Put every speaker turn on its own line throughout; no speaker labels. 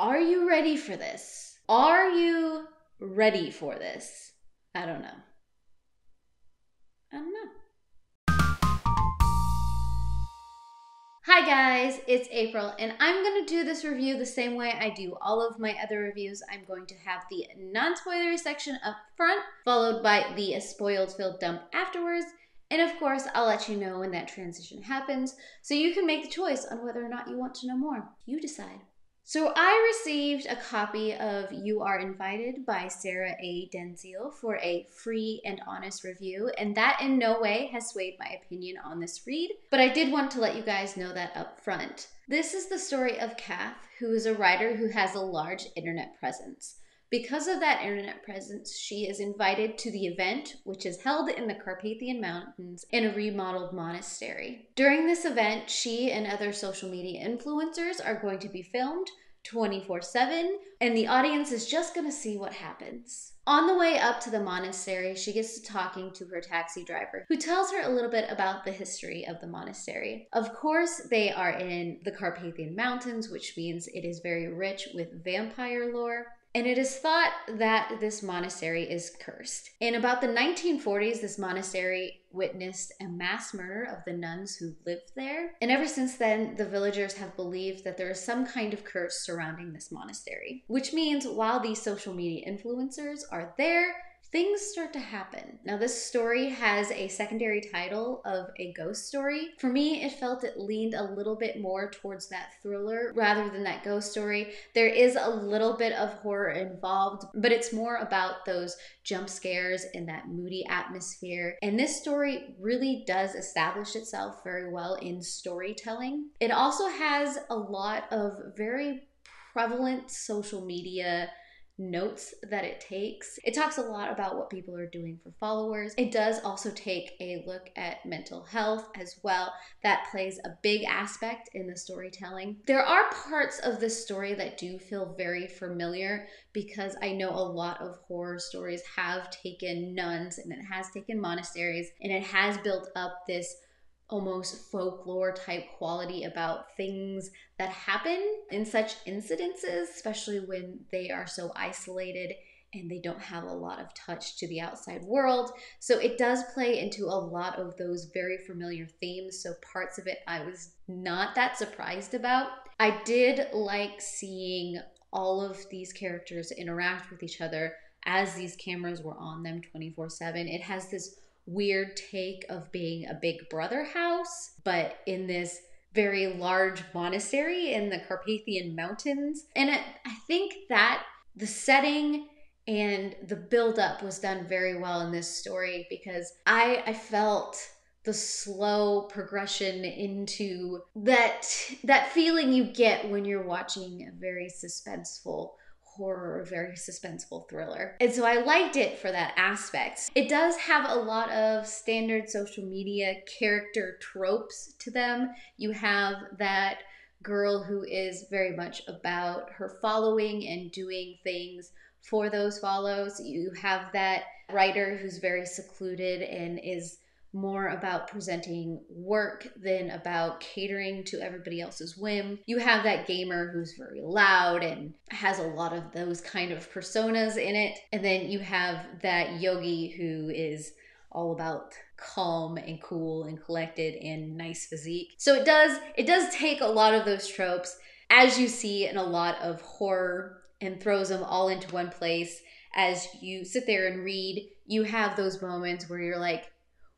Are you ready for this? Are you ready for this? I don't know. Hi guys, it's April, and I'm going to do this review the same way I do all of my other reviews. I'm going to have the non-spoilery section up front, followed by the spoiled filled dump afterwards, and of course, I'll let you know when that transition happens, so you can make the choice on whether or not you want to know more. You decide. So I received a copy of You Are Invited by Sarah A. Denzil for a free and honest review, and that in no way has swayed my opinion on this read, but I did want to let you guys know that up front. This is the story of Kath, who is a writer who has a large internet presence. Because of that internet presence, she is invited to the event, which is held in the Carpathian Mountains in a remodeled monastery. During this event, she and other social media influencers are going to be filmed 24/7, and the audience is just going to see what happens. On the way up to the monastery, she gets to talking to her taxi driver, who tells her a little bit about the history of the monastery. Of course, they are in the Carpathian Mountains, which means it is very rich with vampire lore. And it is thought that this monastery is cursed. In about the 1940s, this monastery witnessed a mass murder of the nuns who lived there. And ever since then, the villagers have believed that there is some kind of curse surrounding this monastery. Which means while these social media influencers are there, things start to happen. Now, this story has a secondary title of a ghost story. For me, it felt it leaned a little bit more towards that thriller rather than that ghost story. There is a little bit of horror involved, but it's more about those jump scares and that moody atmosphere. And this story really does establish itself very well in storytelling. It also has a lot of very prevalent social media notes that it takes. It talks a lot about what people are doing for followers. It does also take a look at mental health as well. That plays a big aspect in the storytelling. There are parts of this story that do feel very familiar because I know a lot of horror stories have taken nuns and it has taken monasteries and it has built up this almost folklore type quality about things that happen in such incidences, especially when they are so isolated and they don't have a lot of touch to the outside world. So it does play into a lot of those very familiar themes. So parts of it I was not that surprised about. I did like seeing all of these characters interact with each other as these cameras were on them 24/7. It has this weird take of being a Big Brother house, but in this very large monastery in the Carpathian Mountains. And I think that the setting and the build-up was done very well in this story because I felt the slow progression into that feeling you get when you're watching a very suspenseful horror, a very suspenseful thriller. And so I liked it for that aspect. It does have a lot of standard social media character tropes to them. You have that girl who is very much about her following and doing things for those follows. You have that writer who's very secluded and is more about presenting work than about catering to everybody else's whim. You have that gamer who's very loud and has a lot of those kind of personas in it. And then you have that yogi who is all about calm and cool and collected and nice physique. So it does take a lot of those tropes, as you see in a lot of horror, and throws them all into one place. As you sit there and read, you have those moments where you're like,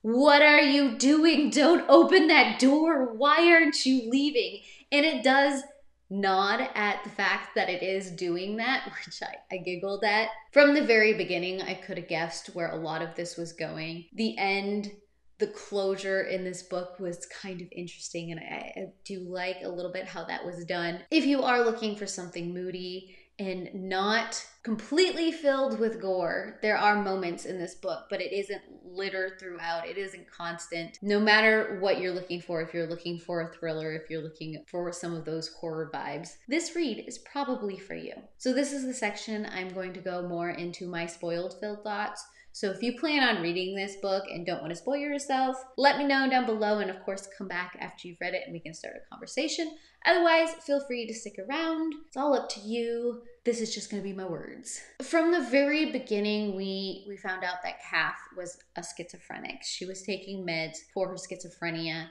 what are you doing? Don't open that door. Why aren't you leaving? And it does nod at the fact that it is doing that, which I giggled at. From the very beginning, I could have guessed where a lot of this was going. The end, the closure in this book was kind of interesting, and I do like a little bit how that was done. If you are looking for something moody and not completely filled with gore, there are moments in this book, but it isn't littered throughout. It isn't constant. No matter what you're looking for, if you're looking for a thriller, if you're looking for some of those horror vibes, this read is probably for you. So this is the section I'm going to go more into my spoiled filled thoughts. So if you plan on reading this book and don't want to spoil yourself, let me know down below, and of course come back after you've read it and we can start a conversation Otherwise, feel free to stick around. It's all up to you. This is just gonna be my words. From the very beginning, we found out that Kath was a schizophrenic. She was taking meds for her schizophrenia.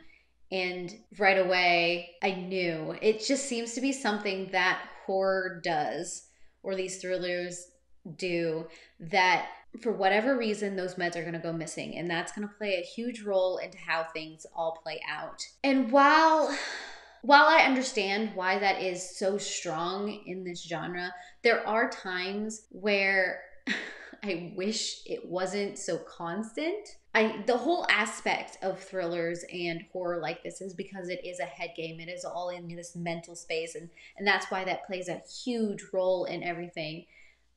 And right away, I knew. It just seems to be something that horror does, or these thrillers do, that for whatever reason, those meds are going to go missing. And that's going to play a huge role into how things all play out. And while I understand why that is so strong in this genre, there are times where I wish it wasn't so constant. The whole aspect of thrillers and horror like this is because it is a head game. It is all in this mental space, and that's why that plays a huge role in everything.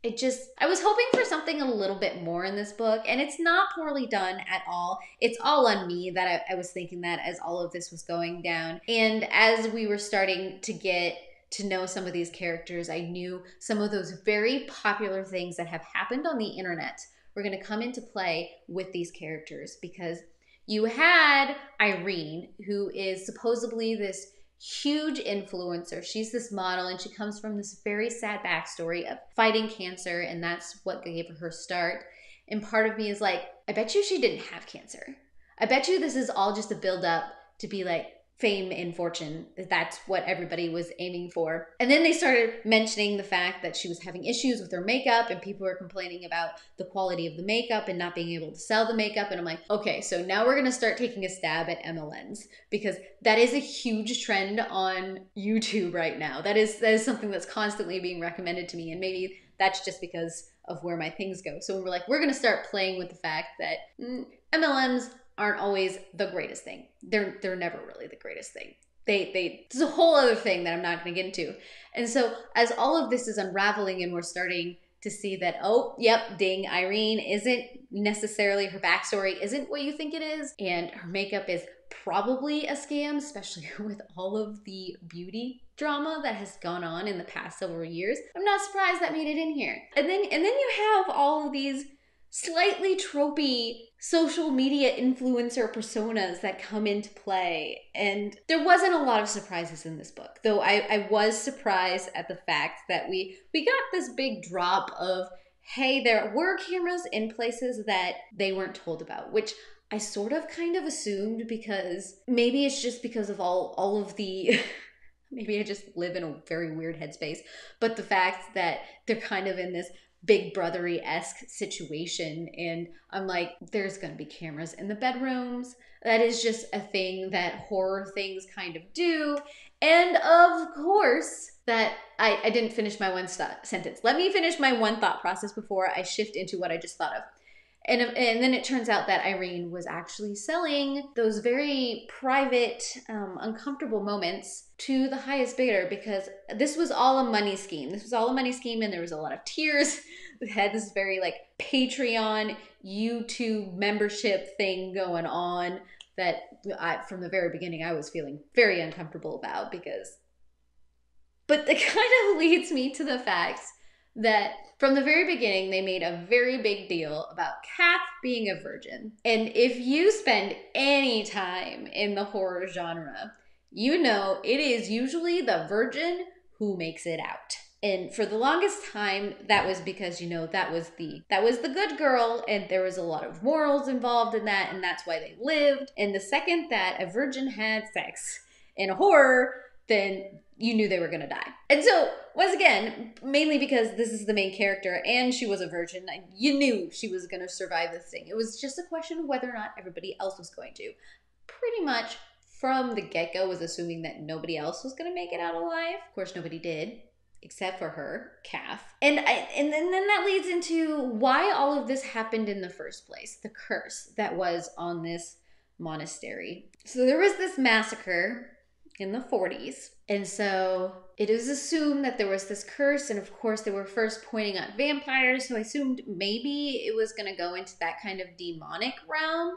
I was hoping for something a little bit more in this book, and it's not poorly done at all. It's all on me that I was thinking that as all of this was going down. And as we were starting to get to know some of these characters, I knew some of those very popular things that have happened on the internet were going to come into play with these characters, because you had Irene, who is supposedly this huge influencer. She's this model, and she comes from this very sad backstory of fighting cancer, and that's what gave her her start. And part of me is like, I bet you she didn't have cancer. I bet you this is all just a build up to be like fame and fortune. That's what everybody was aiming for. And then they started mentioning the fact that she was having issues with her makeup, and people were complaining about the quality of the makeup and not being able to sell the makeup. And I'm like, okay, so now we're going to start taking a stab at MLMs, because that is a huge trend on YouTube right now. That is something that's constantly being recommended to me. And maybe that's just because of where my things go. So we're like, we're going to start playing with the fact that MLMs aren't always the greatest thing. They're never really the greatest thing. It's a whole other thing that I'm not going to get into. And so as all of this is unraveling and we're starting to see that, oh, yep, ding, Irene isn't necessarily, her backstory isn't what you think it is, and her makeup is probably a scam, especially with all of the beauty drama that has gone on in the past several years. I'm not surprised that made it in here. And then you have all of these slightly tropey social media influencer personas that come into play. And there wasn't a lot of surprises in this book, though I was surprised at the fact that we got this big drop of, hey, there were cameras in places that they weren't told about, which I sort of kind of assumed, because maybe it's just because of all of the maybe I just live in a very weird headspace, but the fact that they're kind of in this Big Brothery-esque situation, and I'm like, there's gonna be cameras in the bedrooms. That is just a thing that horror things kind of do. And of course, that I didn't finish my one sentence. Let me finish my one thought process before I shift into what I just thought of. And then it turns out that Irene was actually selling those very private, uncomfortable moments to the highest bidder, because this was all a money scheme. This was all a money scheme, and there was a lot of tiers. We had this very like Patreon, YouTube membership thing going on that from the very beginning, I was feeling very uncomfortable about, but it kind of leads me to the fact that from the very beginning, they made a very big deal about Kath being a virgin. And if you spend any time in the horror genre, you know it is usually the virgin who makes it out. And for the longest time, that was because, you know, that was the good girl, and there was a lot of morals involved in that, and that's why they lived. And the second that a virgin had sex in a horror, then you knew they were going to die. And so, once again, mainly because this is the main character and she was a virgin, you knew she was going to survive this thing. It was just a question of whether or not everybody else was going to. Pretty much from the get-go was assuming that nobody else was going to make it out alive. Of course, nobody did, except for her, Kath. And then that leads into why all of this happened in the first place, the curse that was on this monastery. So there was this massacre in the 40s. And so it is assumed that there was this curse, and of course they were first pointing at vampires, so I assumed maybe it was going to go into that kind of demonic realm.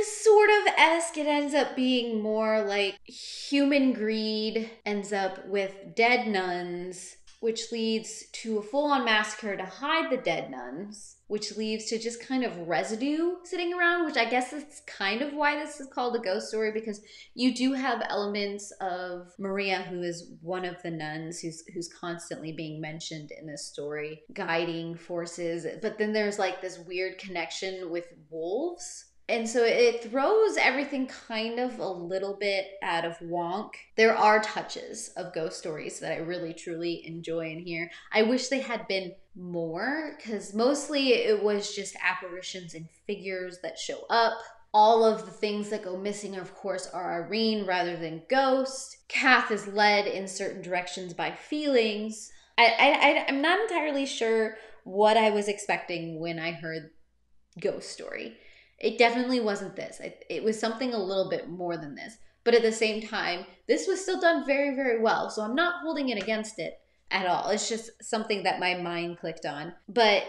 Sort of esque, it ends up being more like human greed, ends up with dead nuns which leads to a full-on massacre to hide the dead nuns, which leads to just kind of residue sitting around, which I guess is kind of why this is called a ghost story, because you do have elements of Maria, who is one of the nuns who's constantly being mentioned in this story, guiding forces, but then there's like this weird connection with wolves. And so it throws everything kind of a little bit out of wonk. There are touches of ghost stories that I really truly enjoy in here. I wish they had been more, because mostly it was just apparitions and figures that show up. All of the things that go missing, of course, are Irene rather than Ghost. Kath is led in certain directions by feelings. I'm not entirely sure what I was expecting when I heard ghost story. It definitely wasn't this. It was something a little bit more than this. But at the same time, this was still done very, very well. So I'm not holding it against it at all. It's just something that my mind clicked on. But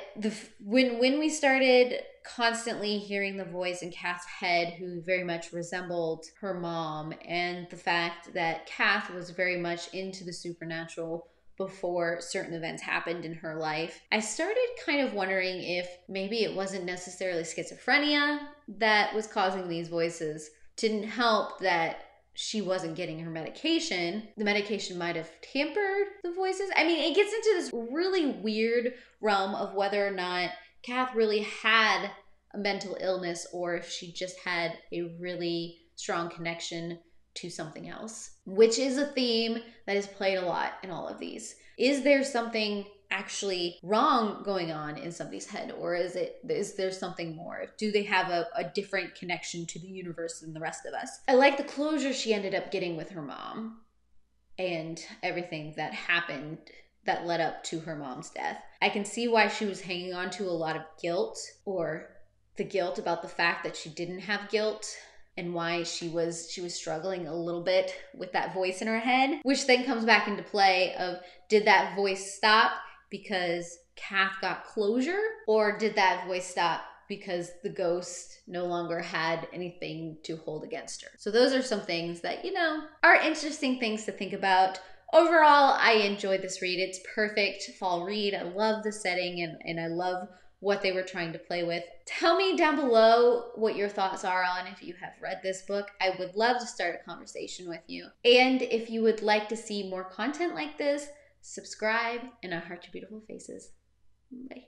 when we started constantly hearing the voice in Kath's head, who very much resembled her mom, and the fact that Kath was very much into the supernatural before certain events happened in her life, I started kind of wondering if maybe it wasn't necessarily schizophrenia that was causing these voices. Didn't help that she wasn't getting her medication. The medication might have tampered the voices. I mean, it gets into this really weird realm of whether or not Kath really had a mental illness or if she just had a really strong connection to something else, which is a theme that is played a lot in all of these. Is there something actually wrong going on in somebody's head, or is there something more? Do they have a different connection to the universe than the rest of us? I like the closure she ended up getting with her mom and everything that happened that led up to her mom's death. I can see why she was hanging on to a lot of guilt, or the guilt about the fact that she didn't have guilt, and why she was struggling a little bit with that voice in her head, which then comes back into play of, did that voice stop because Kath got closure, or did that voice stop because the ghost no longer had anything to hold against her? So those are some things that, are interesting things to think about. Overall, I enjoyed this read. It's perfect fall read. I love the setting and I love what they were trying to play with. Tell me down below what your thoughts are on if you have read this book. I would love to start a conversation with you. And if you would like to see more content like this, subscribe, and I heart your beautiful faces. Bye.